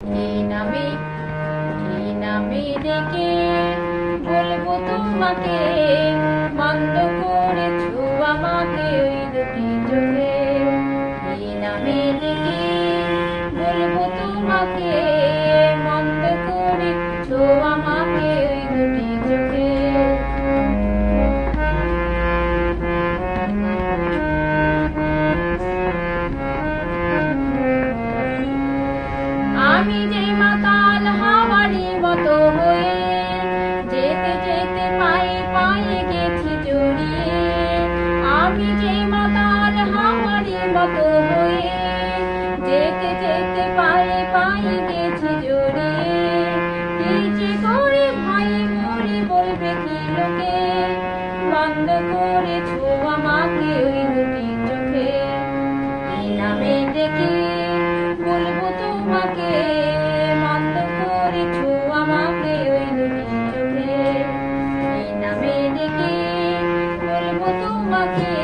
কি নামে কি নামে ডেকে বলবো তোমাকে, বন্ধ করেছো আমাকে ওই দুটি চোখে। কি নামে ডেকে বলবো তোমাকে, বন্ধ করেছো আমাকে ওই দুটি চোখে। আমি যে মাতাল হাওয়ারি মতো হয়ে যেতে যেতে পায়ে পায়ে গেছি জড়িয়ে। আমি যে মাতাল হাওয়ারি মতো হয়ে যেতে যেতে পায়ে পায়ে গেছি জড়িয়ে। কি যে করে ভাই মরে বলবে কি লোকে, বন্ধ করেছো আমাকে ওই দুটি চোখে। কি নামে ডেকে বলবো তোমাকে, বন্ধ করেছো আমাকে ওই দুটি চোখে। এই নামে ডেকে বলবো তোমাকে।